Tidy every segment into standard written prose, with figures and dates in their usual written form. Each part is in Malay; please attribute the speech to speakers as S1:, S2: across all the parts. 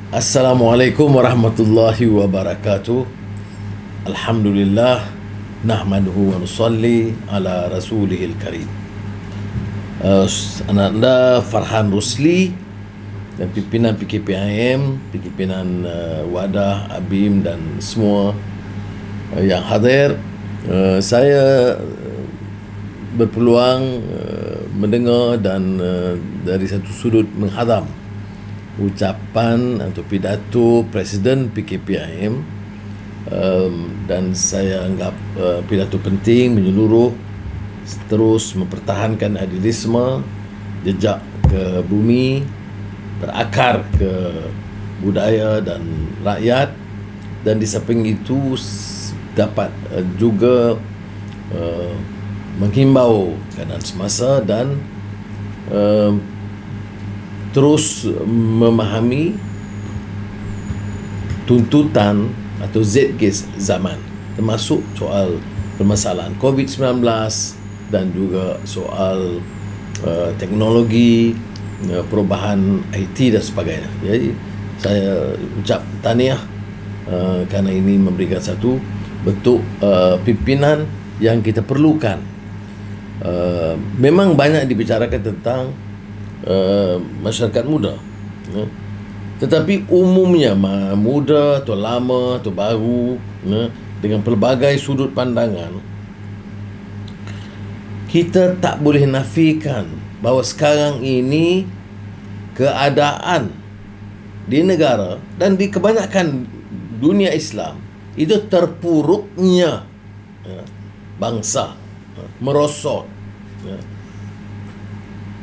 S1: Assalamualaikum warahmatullahi wabarakatuh. Alhamdulillah, nahmaduhu wa nusalli ala rasulihil karim. Anak anda Farhan Rusli dan pimpinan PKPIM, pimpinan Wadah, ABIM dan semua yang hadir. Saya berpeluang mendengar dan dari satu sudut menghadam ucapan atau pidato Presiden PKPIM, dan saya anggap pidato penting, menyeluruh, terus mempertahankan adilisme, jejak ke bumi, berakar ke budaya dan rakyat, dan di samping itu dapat juga menghimbau keadaan semasa dan terus memahami tuntutan atau zeitgeist zaman, termasuk soal permasalahan COVID-19 dan juga soal teknologi, perubahan IT dan sebagainya. Jadi saya ucap tahniah kerana ini memberikan satu bentuk pimpinan yang kita perlukan. Memang banyak dibicarakan tentang masyarakat muda, tetapi umumnya muda atau lama atau baru, dengan pelbagai sudut pandangan, kita tak boleh nafikan bahawa sekarang ini keadaan di negara dan di kebanyakan dunia Islam itu terpuruknya bangsa, merosot.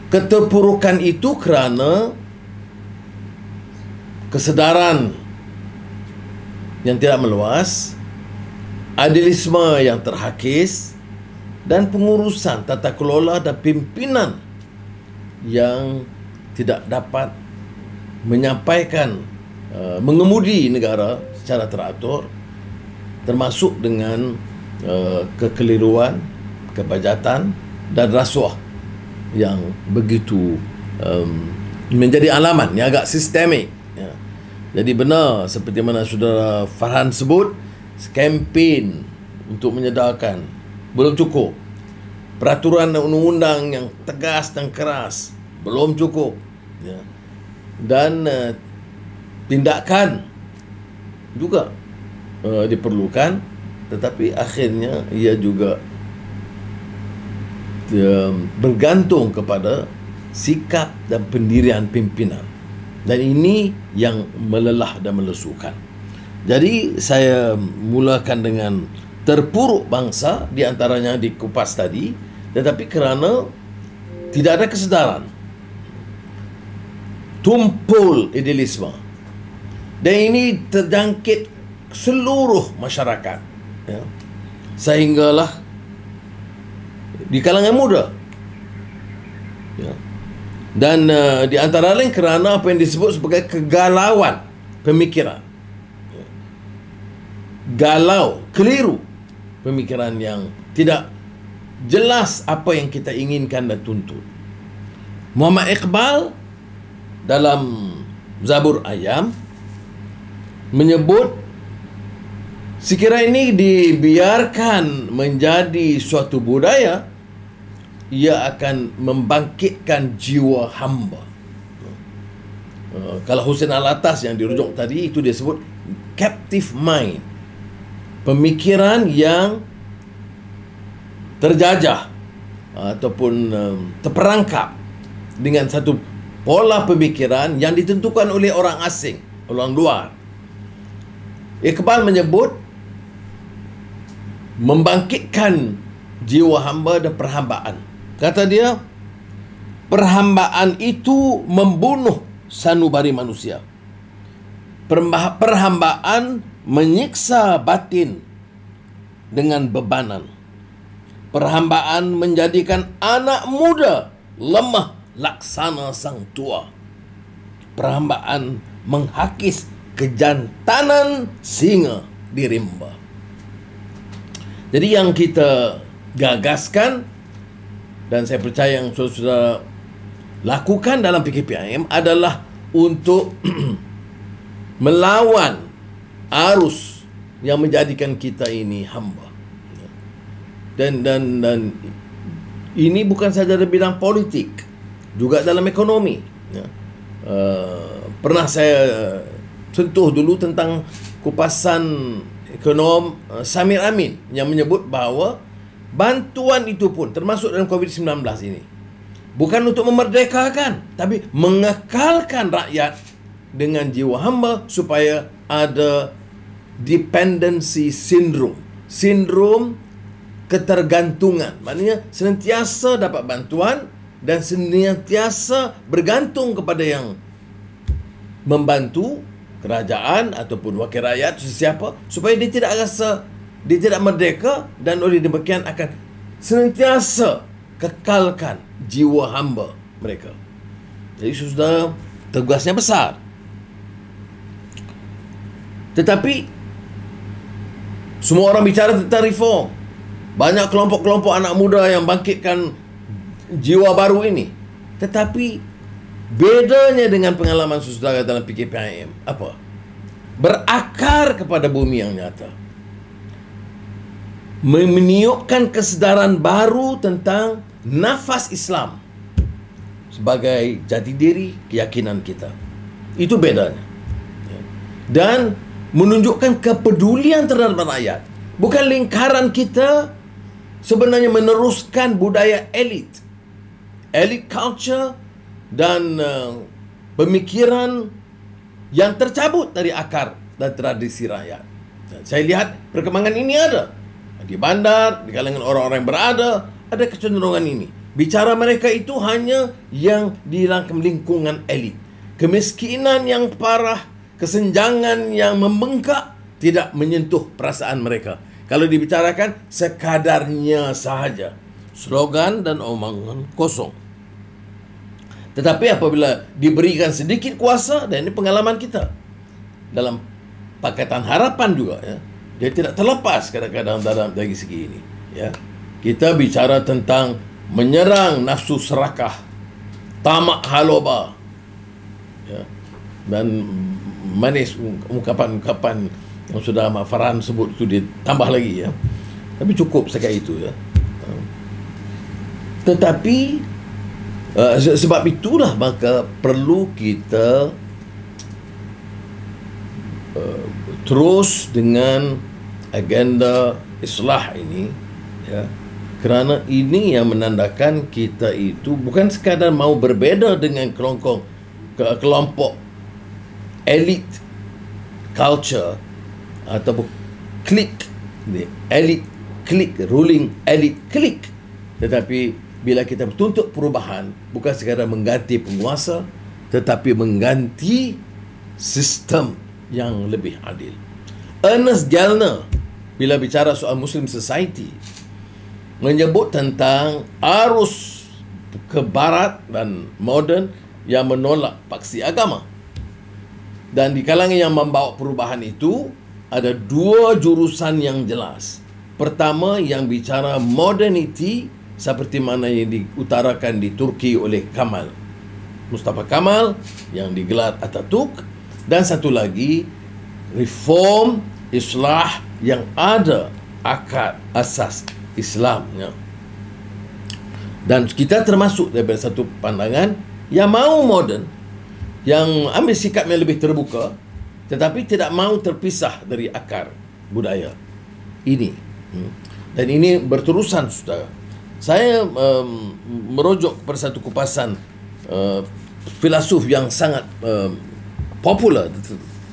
S1: Keterpurukan itu kerana kesedaran yang tidak meluas, adilisme yang terhakis, dan pengurusan tata kelola dan pimpinan yang tidak dapat menyampaikan, mengemudi negara secara teratur, termasuk dengan kekeliruan, kebajatan dan rasuah yang begitu menjadi alaman yang agak sistemik. Jadi benar seperti mana saudara Farhan sebut, kempen untuk menyedarkan belum cukup. Peraturan dan undang-undang yang tegas dan keras belum cukup. Dan tindakan juga diperlukan, tetapi akhirnya ia juga bergantung kepada sikap dan pendirian pimpinan, dan ini yang melelah dan melesukan. Jadi saya mulakan dengan terpuruk bangsa, di antaranya dikupas tadi, tetapi kerana tidak ada kesedaran, tumpul idealisme, dan ini terjangkit seluruh masyarakat, sehinggalah di kalangan muda, dan di antara lain kerana apa yang disebut sebagai kegalauan pemikiran, galau, keliru pemikiran yang tidak jelas apa yang kita inginkan dan tuntut. Muhammad Iqbal dalam Zabur Ayam menyebut, sekiranya ini dibiarkan menjadi suatu budaya, ia akan membangkitkan jiwa hamba. Kalau Hussein Alatas yang dirujuk tadi, itu dia sebut captive mind, pemikiran yang terjajah ataupun terperangkap dengan satu pola pemikiran yang ditentukan oleh orang asing, orang luar. Iqbal menyebut membangkitkan jiwa hamba dan perhambaan. Kata dia, perhambaan itu membunuh sanubari manusia. Perhambaan menyiksa batin dengan bebanan. Perhambaan menjadikan anak muda lemah laksana sang tua. Perhambaan menghakis kejantanan singa di rimba. Jadi yang kita gagaskan, dan saya percaya yang saudara lakukan dalam PKPIM adalah untuk melawan arus yang menjadikan kita ini hamba. Dan ini bukan saja dalam bidang politik, juga dalam ekonomi. Pernah saya sentuh dulu tentang kupasan ekonom Samir Amin yang menyebut bahawa bantuan itu pun termasuk dalam COVID-19 ini bukan untuk memerdekakan, tapi mengekalkan rakyat dengan jiwa hamba supaya ada dependency syndrome, sindrom ketergantungan. Maknanya senantiasa dapat bantuan dan senantiasa bergantung kepada yang membantu, kerajaan ataupun wakil rakyat, sesiapa, supaya dia tidak rasa dia tidak merdeka, dan oleh demikian akan senantiasa kekalkan jiwa hamba mereka. Jadi sudah tugasnya besar. Tetapi semua orang bicara tentang reform. Banyak kelompok-kelompok anak muda yang bangkitkan jiwa baru ini. Tetapi bedanya dengan pengalaman saudara dalam PKPIM apa? Berakar kepada bumi yang nyata, meniupkan kesedaran baru tentang nafas Islam sebagai jati diri keyakinan kita. Itu bedanya. Dan menunjukkan kepedulian terhadap rakyat. Bukan lingkaran kita sebenarnya meneruskan budaya elit culture dan pemikiran yang tercabut dari akar dan tradisi rakyat. Saya lihat perkembangan ini ada di bandar, di kalangan orang-orang yang berada, ada kecenderungan ini. Bicara mereka itu hanya yang di dalam lingkungan elit. Kemiskinan yang parah, kesenjangan yang membengkak tidak menyentuh perasaan mereka. Kalau dibicarakan, sekadarnya sahaja. Slogan dan omongan kosong. Tetapi apabila diberikan sedikit kuasa, dan ini pengalaman kita dalam Pakatan Harapan juga, ya, dia tidak terlepas kadang-kadang dari segi ini. Ya, kita bicara tentang menyerang nafsu serakah, tamak haloba, ya, dan manis ungkapan-ungkapan yang sudah Mak Farhan sebut itu ditambah lagi, ya. Tapi cukup sekat itu, ya. Tetapi sebab itulah maka perlu kita terus dengan agenda islah ini, ya, kerana ini yang menandakan kita itu bukan sekadar mau berbeza dengan kelompok elit culture atau clique, ruling elite clique, tetapi bila kita bertuntut perubahan, bukan sekadar mengganti penguasa, tetapi mengganti sistem yang lebih adil. Ernest Gellner bila bicara soal Muslim Society menyebut tentang arus ke barat dan moden yang menolak paksi agama. Dan di kalangan yang membawa perubahan itu ada dua jurusan yang jelas. Pertama, yang bicara modernity seperti mana yang diutarakan di Turki oleh Mustafa Kemal yang digelar Atatürk. Dan satu lagi, reform islah yang ada akar asas Islamnya. Dan kita termasuk daripada satu pandangan yang mau moden, yang ambil sikap yang lebih terbuka, tetapi tidak mau terpisah dari akar budaya ini. Dan ini berterusan, saudara. Saya merujuk kepada satu kupasan filsuf yang sangat popular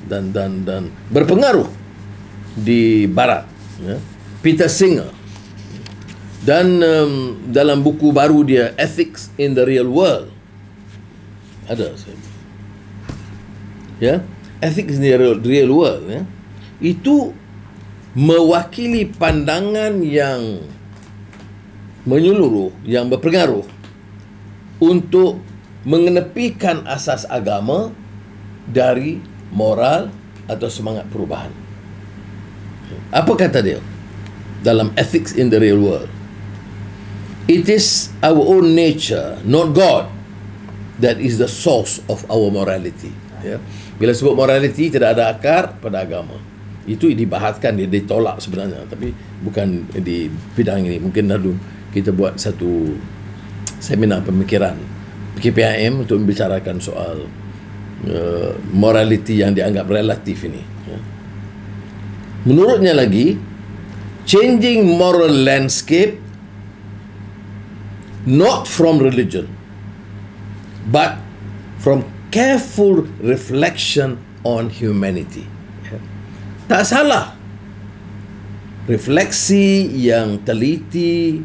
S1: dan berpengaruh di barat, ya, Peter Singer. Dan dalam buku baru dia, Ethics in the Real World, ada, ya, Ethics in the Real World, ya, itu mewakili pandangan yang menyeluruh, yang berpengaruh untuk mengenepikan asas agama dari moral atau semangat perubahan. Apa kata dia dalam Ethics in the Real World? It is our own nature, not God, that is the source of our morality. ya. Bila sebut morality, tidak ada akar pada agama. Itu dibahaskan, dia ditolak sebenarnya, tapi bukan di bidang ini. Mungkin lalu kita buat satu seminar pemikiran PKPIM untuk membicarakan soal morality yang dianggap relatif ini, ya. Menurutnya lagi, changing moral landscape not from religion but from careful reflection on humanity. Tak salah. Refleksi yang teliti,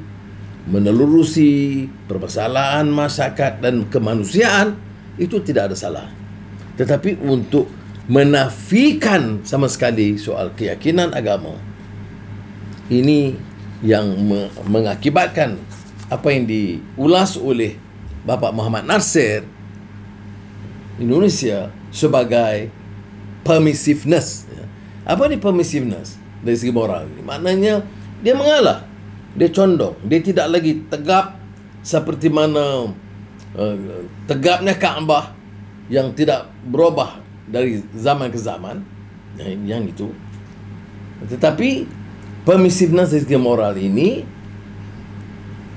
S1: menelurusi permasalahan masyarakat dan kemanusiaan, itu tidak ada salah. Tetapi untuk menafikan sama sekali soal keyakinan agama, ini yang mengakibatkan apa yang diulas oleh Bapak Muhammad Nasir Indonesia sebagai permissiveness. Apa ni permissiveness dari segi moral? Maknanya dia mengalah, dia condong, dia tidak lagi tegap seperti mana tegapnya Kaabah yang tidak berubah dari zaman ke zaman, yang itu. Tetapi permissiveness dari segi moral ini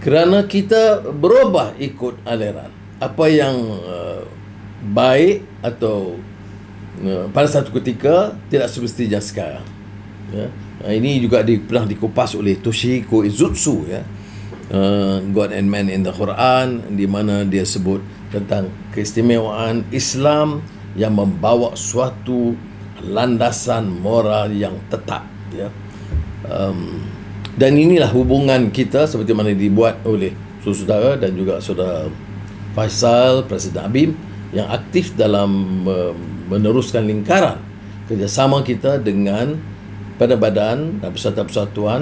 S1: kerana kita berubah ikut aliran. Apa yang baik atau pada satu ketika tidak semestinya sekarang, ya. Ini juga pernah dikupas oleh Toshihiko Izutsu, ya. God and Man in the Quran, di mana dia sebut tentang keistimewaan Islam yang membawa suatu landasan moral yang tetap, ya. Dan inilah hubungan kita seperti mana dibuat oleh saudara dan juga saudara Faisal, Presiden Abim, yang aktif dalam meneruskan lingkaran kerjasama kita dengan badan-badan dan persatuan-persatuan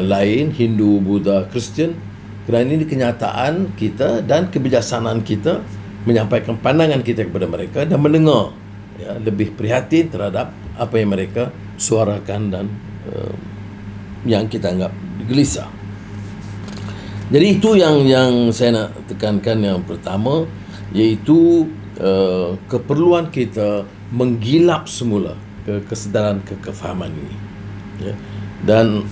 S1: lain, Hindu, Buddha, Kristian. Kerana ini kenyataan kita dan kebijaksanaan kita menyampaikan pandangan kita kepada mereka dan mendengar, ya, lebih prihatin terhadap apa yang mereka suarakan dan yang kita anggap gelisah. Jadi itu yang saya nak tekankan yang pertama, iaitu keperluan kita menggilap semula kesedaran kefahaman ini, ya. Dan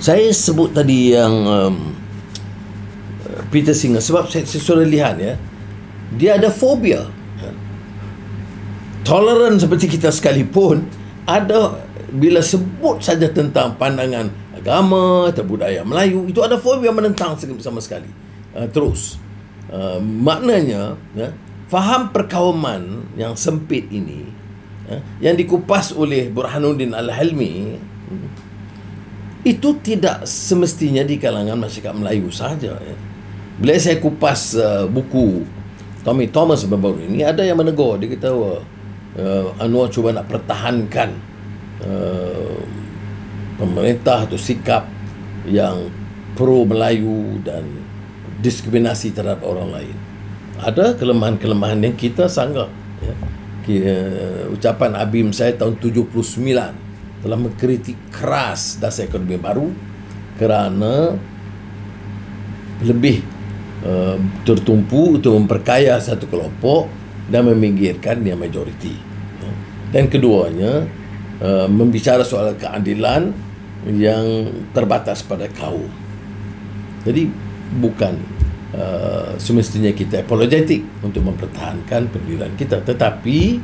S1: saya sebut tadi yang Peter Singer, sebab saya sudah lihat, ya, dia ada fobia, ya. Toleran seperti kita sekalipun ada, bila sebut saja tentang pandangan agama atau budaya Melayu, itu ada fobia menentang sama sekali. Terus maknanya, ya, faham perkauman yang sempit ini, ya, yang dikupas oleh Burhanuddin Al-Hilmi, itu tidak semestinya di kalangan masyarakat Melayu sahaja, ya. Bila saya kupas buku Tommy Thomas baru ini, ada yang menegur, dia kata Anwar cuba nak pertahankan pemerintah atau sikap yang pro Melayu dan diskriminasi terhadap orang lain. Ada kelemahan-kelemahan yang kita sanggah, ya. Ucapan Abim saya tahun 79 telah mengkritik keras dasar ekonomi baru kerana lebih tertumpu untuk memperkaya satu kelompok dan meminggirkan yang majoriti, ya. Dan keduanya membicara soal keadilan yang terbatas pada kaum. Jadi bukan semestinya kita apologetik untuk mempertahankan pendirian kita, tetapi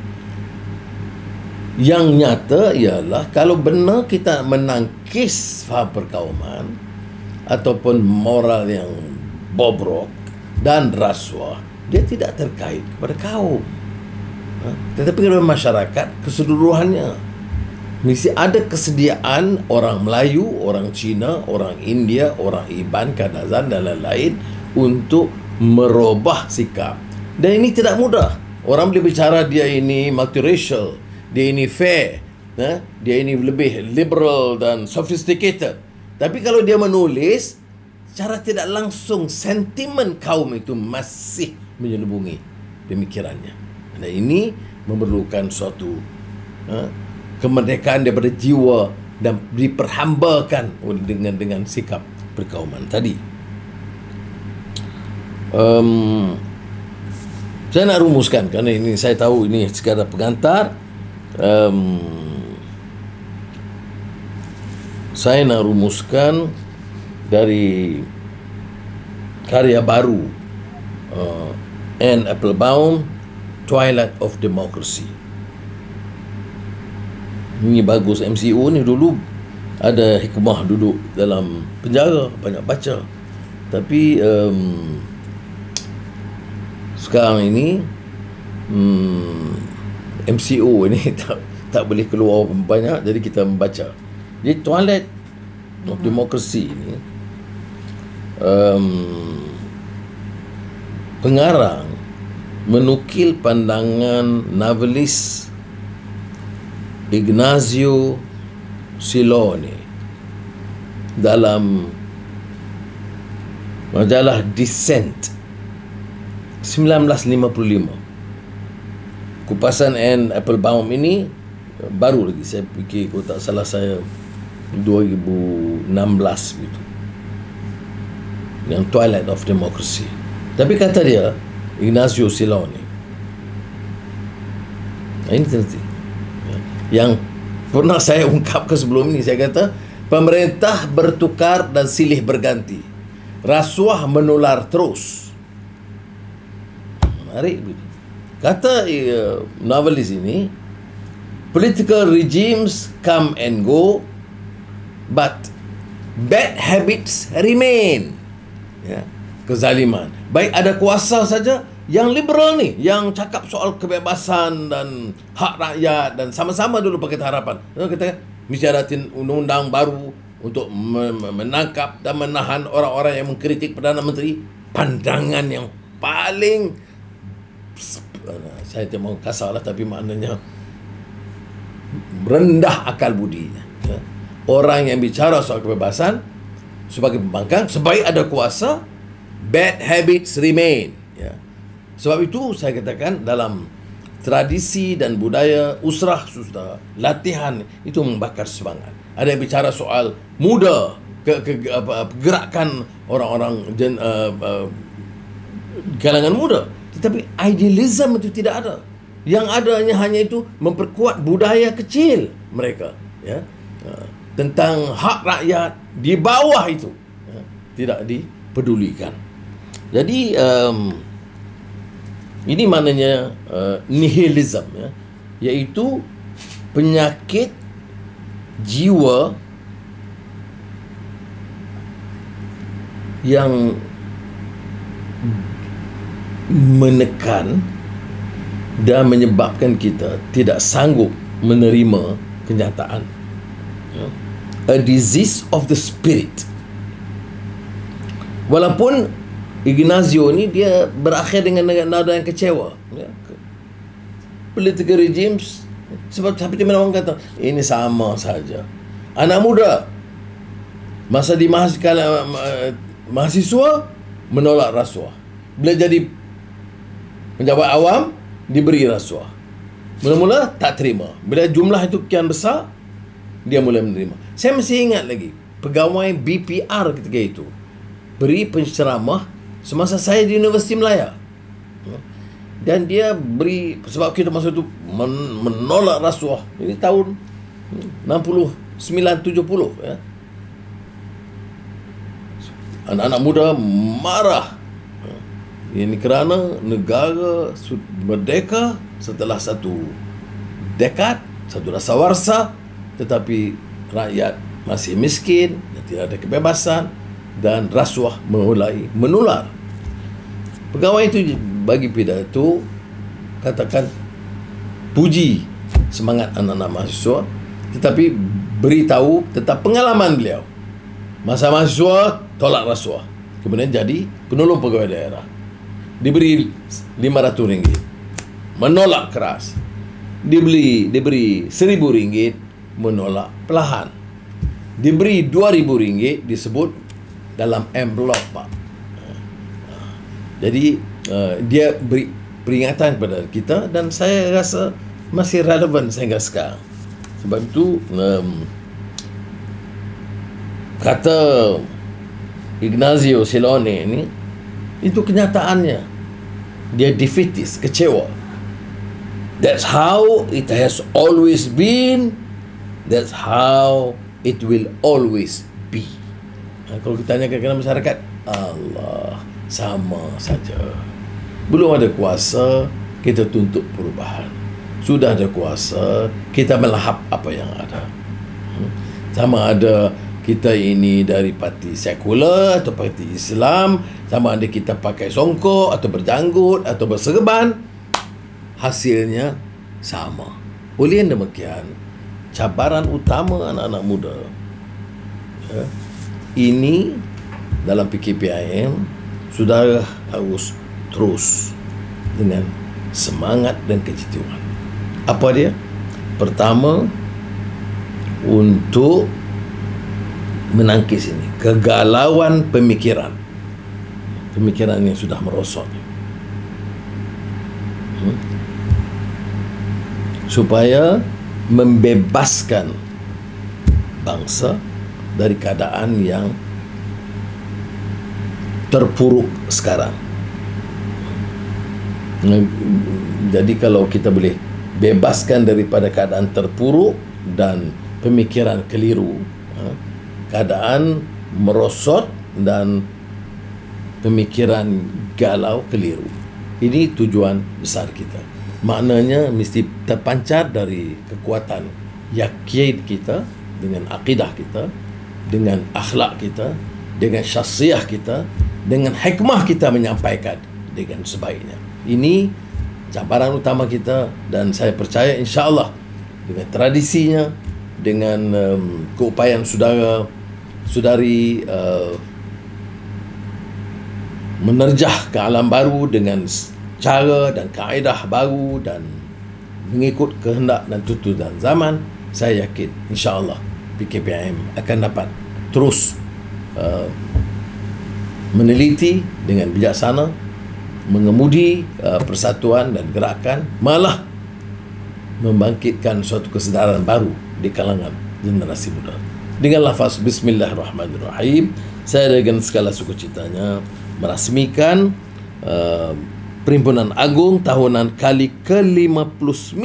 S1: yang nyata ialah kalau benar kita menangkis faham perkauman ataupun moral yang bobrok dan rasuah, dia tidak terkait kepada kaum, tetapi kepada masyarakat keseluruhannya. Mesti ada kesediaan orang Melayu, orang Cina, orang India, orang Iban, Kadazan dan lain-lain untuk merubah sikap. Dan ini tidak mudah. Orang boleh bicara dia ini multiracial, dia ini fair, dia ini lebih liberal dan sophisticated. Tapi kalau dia menulis, secara tidak langsung sentimen kaum itu masih menyelubungi pemikirannya. Dan ini memerlukan suatu kemerdekaan daripada jiwa dan diperhambakan dengan sikap perkauman tadi. Saya nak rumuskan, kerana ini saya tahu ini sekadar pengantar. Saya nak rumuskan dari karya baru Anne Applebaum, Twilight of Democracy. Ini bagus. MCO ni dulu ada hikmah duduk dalam penjara, banyak baca. Tapi sekarang ini MCO ini tak boleh keluar banyak, jadi kita membaca. Jadi Twilight of Democracy ini pengarang menukil pandangan novelis Ignazio Silone dalam majalah Dissent 1955. Kupasan Anne Applebaum ini baru lagi, saya fikir kalau tak salah saya 2016 gitu, yang Twilight of Democracy. Tapi kata dia Ignazio Silone, ini nanti yang pernah saya ungkapkan sebelum ini, saya kata pemerintah bertukar dan silih berganti, rasuah menular terus. Menarik begitu. Kata novelis ini, political regimes come and go, but bad habits remain. Ya, kezaliman. Baik ada kuasa saja yang liberal ni, yang cakap soal kebebasan dan hak rakyat, dan sama-sama dulu Pakatan Harapan. Kita mesti ada undang-undang baru untuk menangkap dan menahan orang-orang yang mengkritik Perdana Menteri. Pandangan yang paling, saya tidak mahu kasar lah, tapi maknanya rendah akal budinya. Ya. Orang yang bicara soal kebebasan sebagai pembangkang, sebaik ada kuasa, bad habits remain. Ya. Sebab itu saya katakan dalam tradisi dan budaya usrah sudah latihan itu membakar semangat. Ada yang bicara soal muda, gerakan orang-orang kalangan muda. Tetapi idealism itu tidak ada. Yang adanya hanya itu memperkuat budaya kecil mereka, ya, tentang hak rakyat di bawah itu, ya, tidak dipedulikan. Jadi ini maknanya nihilism, ya, iaitu penyakit jiwa yang menekan dan menyebabkan kita tidak sanggup menerima kenyataan. A disease of the spirit. Walaupun Ignazio ni dia berakhir dengan nada yang kecewa, ya. Political regimes, sebab seperti mana orang kata, ini sama saja. Anak muda masa di mahasiswa menolak rasuah. Bila jadi pejabat awam diberi rasuah. Mula-mula tak terima. Bila jumlah itu kian besar, dia mulai menerima. Saya masih ingat lagi pegawai BPR ketika itu beri penceramah semasa saya di Universiti Melaya. Dan dia beri, sebab kita masa itu menolak rasuah. Ini tahun 69-70, ya. Anak-anak muda marah. Ini kerana negara merdeka setelah satu dekad, satu dasawarsa, tetapi rakyat masih miskin, tidak ada kebebasan, dan rasuah mulai menular. Pegawai itu bagi pidato, katakan puji semangat anak-anak mahasiswa, tetapi beritahu tentang pengalaman beliau. Masa mahasiswa tolak rasuah, kemudian jadi penolong pegawai daerah, diberi RM500, menolak keras. Diberi RM1,000, menolak perlahan. Diberi RM2,000, disebut dalam envelope, Pak. Jadi dia beri peringatan kepada kita, dan saya rasa masih relevan sehingga sekarang. Sebab itu kata Ignazio Silone ini, itu kenyataannya. dia defeatist, kecewa. That's how it has always been. That's how it will always be. Kalau kita tanyakan kepada masyarakat, Allah, sama saja. Belum ada kuasa, kita tuntut perubahan. Sudah ada kuasa, kita melahap apa yang ada. Sama ada kita ini dari parti sekular atau parti Islam, sama ada kita pakai songkok atau berjanggut atau berserban, hasilnya sama. Oleh yang demikian, cabaran utama anak-anak muda ini dalam PKPIM sudah harus terus dengan semangat dan kejujuran. Apa dia? Pertama, untuk menangkis ini kegalauan pemikiran yang sudah merosot, supaya membebaskan bangsa dari keadaan yang terpuruk sekarang. Jadi kalau kita boleh bebaskan daripada keadaan terpuruk dan pemikiran keliru, keadaan merosot dan pemikiran galau keliru, ini tujuan besar kita. Maknanya mesti terpancar dari kekuatan yakin kita, dengan akidah kita, dengan akhlak kita, dengan syakhsiah kita, dengan hikmah kita menyampaikan dengan sebaiknya. Ini cabaran utama kita, dan saya percaya insya-Allah dengan tradisinya, dengan keupayaan saudari menerjah ke alam baru dengan cara dan kaedah baru dan mengikut kehendak dan tuntutan zaman, saya yakin insya-Allah PKPIM akan dapat terus meneliti dengan bijaksana, mengemudi persatuan dan gerakan, malah membangkitkan suatu kesedaran baru di kalangan generasi muda. Dengan lafaz Bismillahirrahmanirrahim, saya dengan segala sukacitanya merasmikan Perhimpunan Agung Tahunan kali ke-59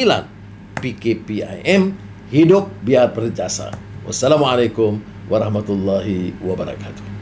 S1: PKPIM Hidup Biar Berjasa. Wassalamualaikum warahmatullahi wabarakatuh.